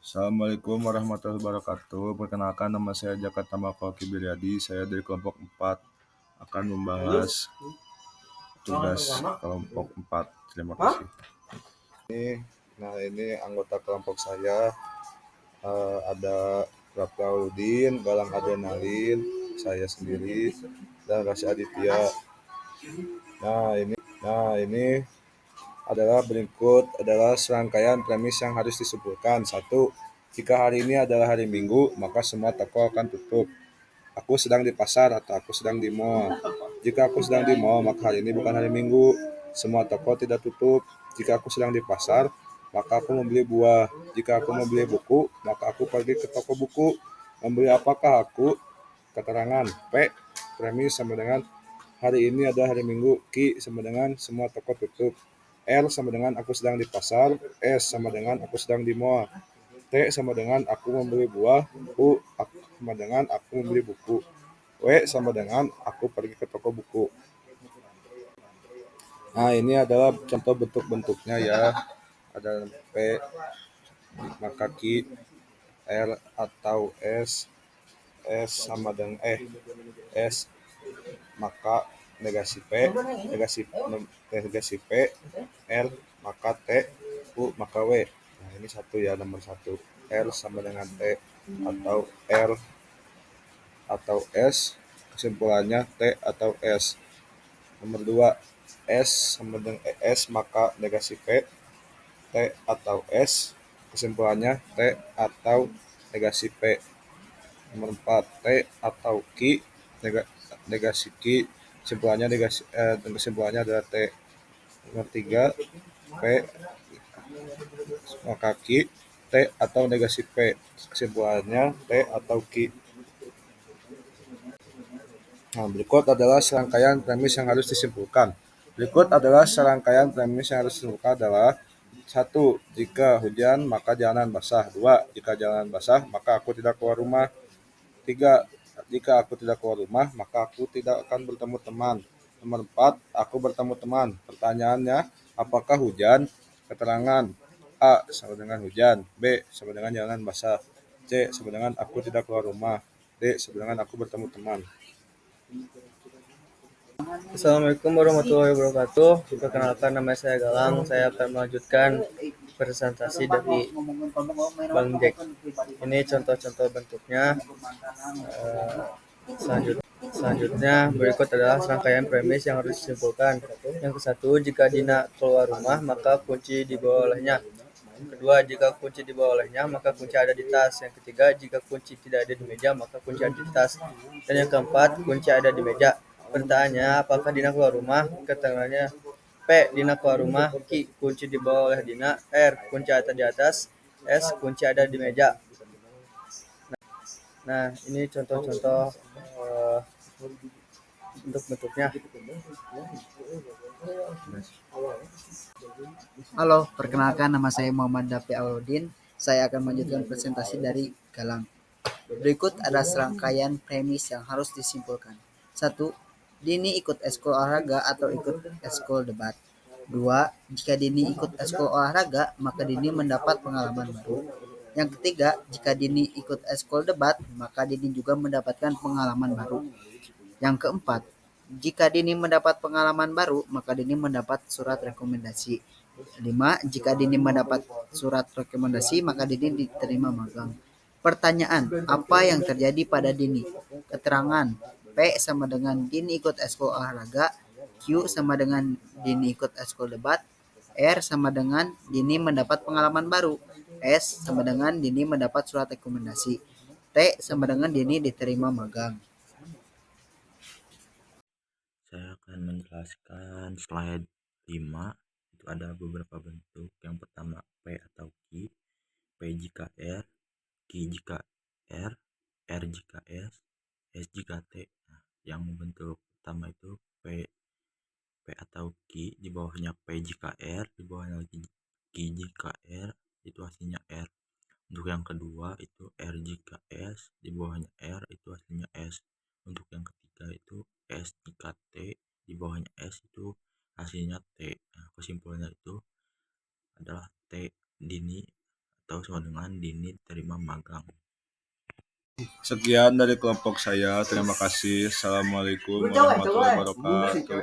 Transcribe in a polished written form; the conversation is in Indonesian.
Assalamualaikum warahmatullahi wabarakatuh. Perkenalkan nama saya Jaka Tamako Kibiryadi. Saya dari kelompok 4 akan membahas tugas kelompok 4. Terima kasih. Ini anggota kelompok saya ada Rafaudin, Galang Adrenalin, saya sendiri, dan Rasi Aditya. Nah ini adalah berikut adalah serangkaian premis yang harus disebutkan. 1. Jika hari ini adalah hari Minggu, maka semua toko akan tutup. Aku sedang di pasar atau aku sedang di mall. Jika aku sedang di mall, maka hari ini bukan hari Minggu. Semua toko tidak tutup. Jika aku sedang di pasar, maka aku membeli buah. Jika aku membeli buku, maka aku pergi ke toko buku. Membeli apakah aku? Keterangan P. Premis sama dengan hari ini adalah hari Minggu. Q sama dengan semua toko tutup. L sama dengan aku sedang di pasar. S sama dengan aku sedang di mall. T sama dengan aku membeli buah. U sama dengan aku membeli buku. W sama dengan aku pergi ke toko buku. Nah, ini adalah contoh bentuk-bentuknya ya. Ada P, maka Q, R atau S sama dengan S maka negasi P, negasi P, R maka T, U maka W. Nah, ini satu ya, nomor satu. R sama dengan T atau R atau S, kesimpulannya T atau S. Nomor 2, S sama dengan S maka negasi P, T atau S, kesimpulannya T atau negasi P. Nomor 4, T atau Q, negasi Q, kesimpulannya adalah T. Nomor 3, P maka Q, T atau negasi P, kesimpulannya T atau Q. Nah, berikut adalah serangkaian premis yang harus disimpulkan. Adalah 1. Jika hujan, maka jalanan basah. 2. Jika jalanan basah, maka aku tidak keluar rumah. 3. Jika aku tidak keluar rumah, maka aku tidak akan bertemu teman. Nomor 4. Aku bertemu teman. Pertanyaannya, apakah hujan? Keterangan A sama dengan hujan, B sama dengan jalanan basah, C sama dengan aku tidak keluar rumah, D sama dengan aku bertemu teman. Assalamualaikum warahmatullahi wabarakatuh. Perkenalkan nama saya Galang. Saya akan melanjutkan presentasi dari Bang Jack. Ini contoh-contoh bentuknya. Selanjutnya berikut adalah serangkaian premis yang harus disimpulkan. Yang ke-1, jika Dina keluar rumah, maka kunci dibawa olehnya. Yang kedua, jika kunci dibawa olehnya, maka kunci ada di tas. Yang ketiga, jika kunci tidak ada di meja, maka kunci ada di tas. Dan yang keempat, kunci ada di meja. Pertanyaannya, apakah Dina keluar rumah? Keterangannya P. Dina keluar rumah. Q. Kunci dibawa oleh Dina. R. Kunci ada di atas. S. Kunci ada di meja. Nah, ini contoh-contoh bentuk-bentuknya. Halo, perkenalkan nama saya Muhammad Dafi Aludin. Saya akan melanjutkan presentasi dari Galang. Berikut ada serangkaian premis yang harus disimpulkan. 1. Dini ikut ekskul olahraga atau ikut ekskul debat. 2. Jika Dini ikut ekskul olahraga, maka Dini mendapat pengalaman baru. Yang ketiga, jika Dini ikut ekskul debat, maka Dini juga mendapatkan pengalaman baru. Yang keempat, jika Dini mendapat pengalaman baru, maka Dini mendapat surat rekomendasi. 5. Jika Dini mendapat surat rekomendasi, maka Dini diterima magang. Pertanyaan, apa yang terjadi pada Dini? Keterangan, P sama dengan Dini ikut ekskul olahraga, Q sama dengan Dini ikut ekskul debat, R sama dengan Dini mendapat pengalaman baru, S sama dengan Dini mendapat surat rekomendasi, T sama dengan Dini diterima magang. Saya akan menjelaskan slide 5. Itu ada beberapa bentuk. Yang pertama P atau Q, P jika R, Q jika R, R jika S jika T. Nah, yang bentuk pertama itu P atau Q, di bawahnya P jika R, di bawahnya lagi Q jika R, itu hasilnya R. Untuk yang kedua itu R jika S, di bawahnya R, itu hasilnya S. Untuk yang ketiga itu S jika T, di bawahnya S, itu hasilnya T. Nah, kesimpulannya itu adalah T Dini atau sama dengan Dini terima magang. Sekian dari kelompok saya. Terima kasih. Assalamualaikum warahmatullahi wabarakatuh.